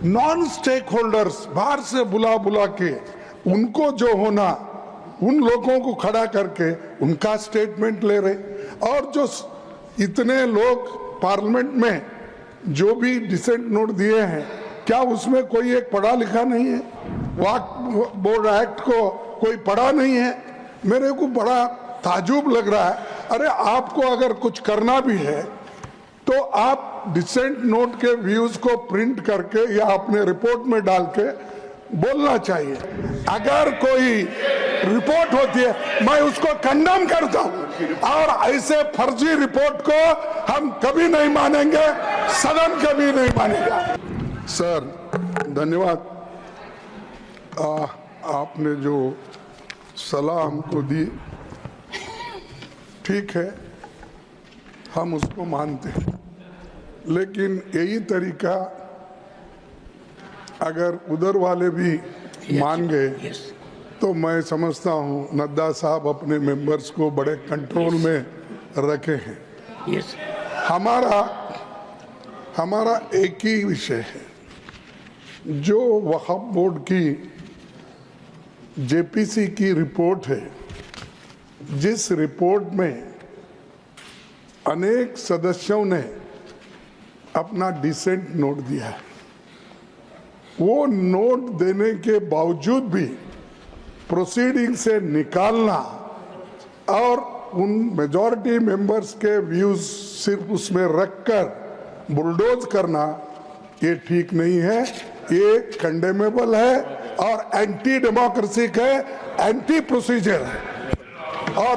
Non stake holders बाहर से बुला बुला के उनको जो होना, उन लोगों को खड़ा करके उनका स्टेटमेंट ले रहे। और जो इतने लोग पार्लियामेंट में जो भी डिसेंट नोट दिए हैं, क्या उसमें कोई एक पढ़ा लिखा नहीं है? वक्फ बोर्ड एक्ट को कोई पढ़ा नहीं है? मेरे को बड़ा ताजुब लग रहा है। अरे आपको अगर कुछ करना भी है तो आप डिसेंट नोट के व्यूज को प्रिंट करके या अपने रिपोर्ट में डाल के बोलना चाहिए। अगर कोई रिपोर्ट होती है मैं उसको कंडेम करता हूं, और ऐसे फर्जी रिपोर्ट को हम कभी नहीं मानेंगे, सदन कभी नहीं मानेगा। सर धन्यवाद, आपने जो सलाह हमको दी ठीक है, हम उसको मानते हैं, लेकिन यही तरीका अगर उधर वाले भी मान गए तो मैं समझता हूं नड्डा साहब अपने मेंबर्स को बड़े कंट्रोल में रखे हैं। हमारा एक ही विषय है, जो वक्फ बोर्ड की जेपीसी की रिपोर्ट है, जिस रिपोर्ट में अनेक सदस्यों ने अपना डिसेंट नोट दिया है, वो नोट देने के बावजूद भी प्रोसीडिंग से निकालना और उन मेजॉरिटी मेंबर्स के व्यूज सिर्फ उसमें रखकर बुलडोज करना, ये ठीक नहीं है, ये कंडेमेबल है और एंटी डेमोक्रेसिक है, एंटी प्रोसीजर है। और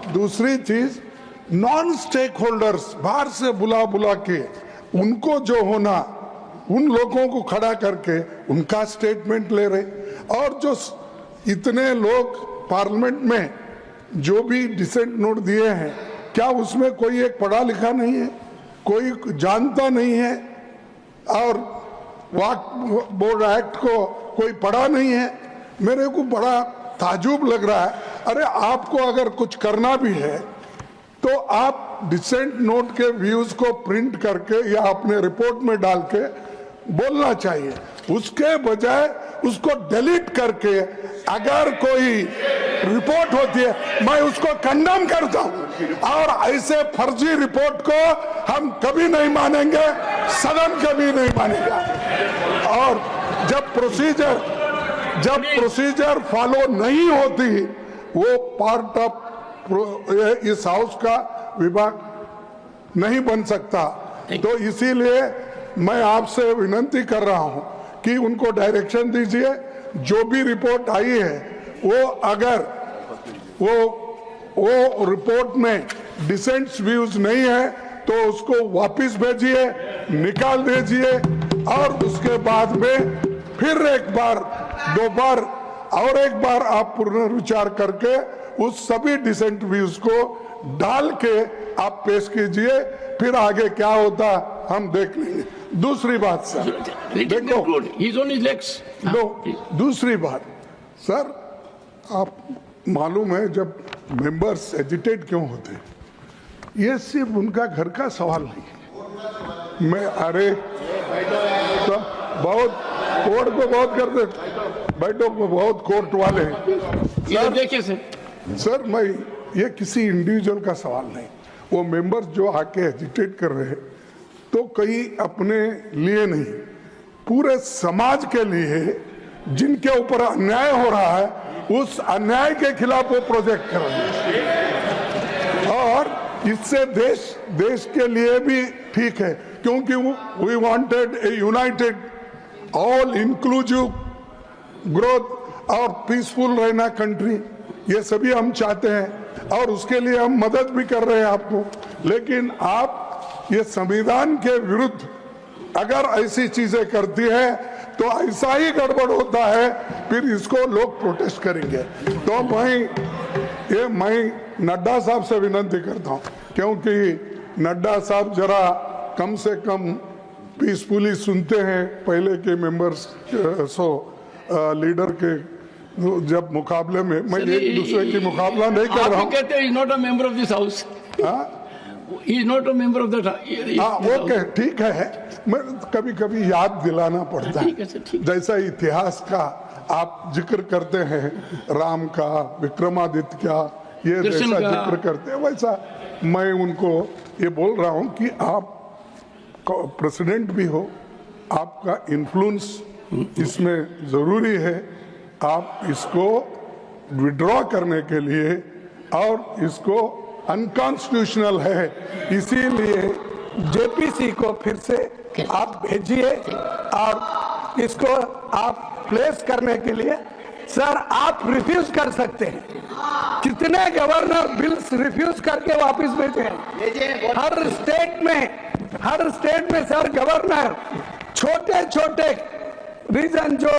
दूसरी चीज नॉन स्टेक होल्डर्स बाहर से बुला बुला के उनको जो होना, उन लोगों को खड़ा करके उनका स्टेटमेंट ले रहे। और जो इतने लोग पार्लियामेंट में जो भी डिसेंट नोट दिए हैं, क्या उसमें कोई एक पढ़ा लिखा नहीं है, कोई जानता नहीं है, और वक्फ बोर्ड एक्ट को कोई पढ़ा नहीं है? मेरे को बड़ा ताजुब लग रहा है। अरे आपको अगर कुछ करना भी है तो आप डिसेंट नोट के व्यूज को प्रिंट करके या अपने रिपोर्ट में डाल के बोलना चाहिए, उसके बजाय उसको डिलीट करके अगर कोई रिपोर्ट होती है मैं उसको कंडेम करता हूं, और ऐसे फर्जी रिपोर्ट को हम कभी नहीं मानेंगे, सदन कभी नहीं मानेगा। और जब प्रोसीजर फॉलो नहीं होती, वो पार्ट ऑफ इस हाउस का विभाग नहीं बन सकता। तो इसीलिए मैं आपसे विनती कर रहा हूं कि उनको डायरेक्शन दीजिए, जो भी रिपोर्ट आई है वो अगर वो रिपोर्ट में डिसेंट व्यूज नहीं है तो उसको वापस भेजिए, निकाल दीजिए, और उसके बाद में फिर एक बार, दो बार और एक बार आप पुनर्विचार करके उस सभी डिसेंट व्यूज को डाल के आप पेश कीजिए, फिर आगे क्या होता हम देख लेंगे। दूसरी बात सर, देखो दूसरी बात सर, आप मालूम है जब मेंबर्स एजिटेट क्यों होते हैं, ये सिर्फ उनका घर का सवाल नहीं है। मैं अरे तो बहुत कोर्ट को बहुत करते, बैठो बहुत कोर्ट वाले हैं। देखिए सर मैं ये किसी इंडिविजुअल का सवाल नहीं, वो मेंबर्स जो आके एजिटेट कर रहे हैं तो कहीं अपने लिए नहीं, पूरे समाज के लिए, जिनके ऊपर अन्याय हो रहा है, उस अन्याय के खिलाफ वो प्रोजेक्ट कर रहे हैं। और इससे देश के लिए भी ठीक है, क्योंकि we wanted a united all inclusive growth और पीसफुल रहना कंट्री, ये सभी हम चाहते हैं और उसके लिए हम मदद भी कर रहे हैं आपको। लेकिन आप ये संविधान के विरुद्ध अगर ऐसी चीजें करती है तो ऐसा ही गड़बड़ होता है, फिर इसको लोग प्रोटेस्ट करेंगे। तो मैं नड्डा साहब से विनती करता हूं, क्योंकि नड्डा साहब जरा कम से कम पीसफुली सुनते हैं पहले के मेंबर्स लीडर के जब मुकाबले में। मैं एक दूसरे की मुकाबला नहीं कर रहा हूँ। कहते हैं not a member of this house. He is not a member of that. हाँ ओके ठीक है, मैं कभी कभी याद दिलाना पड़ता ठीक है सर, ठीक है। जैसा इतिहास का आप जिक्र करते हैं, राम का, विक्रमादित्य का, ये कृष्ण जैसा का। जिक्र करते हैं, वैसा मैं उनको ये बोल रहा हूँ कि आप प्रेसिडेंट भी हो, आपका इन्फ्लुएंस इसमें जरूरी है। आप इसको विड्रॉ करने के लिए, और इसको अनकॉन्स्टिट्यूशनल है, इसीलिए जेपीसी को फिर से आप भेजिए और इसको आप प्लेस करने के लिए। सर आप रिफ्यूज कर सकते हैं, कितने गवर्नर बिल्स रिफ्यूज करके वापस भेजे हैं हर स्टेट में सर गवर्नर छोटे छोटे रीजन जो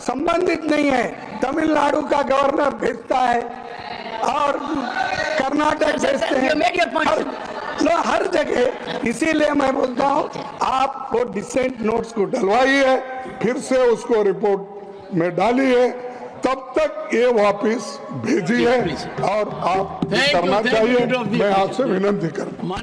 संबंधित नहीं है, तमिलनाडु का गवर्नर भेजता है और कर्नाटक भेजते हैं, हर जगह। इसीलिए मैं बोलता हूँ आप वो डिसेंट नोट्स को डलवाइए, फिर से उसको रिपोर्ट में डालिए, तब तक ये वापस भेजिए, और आप करना चाहिए। मैं आपसे विनती करता हूँ।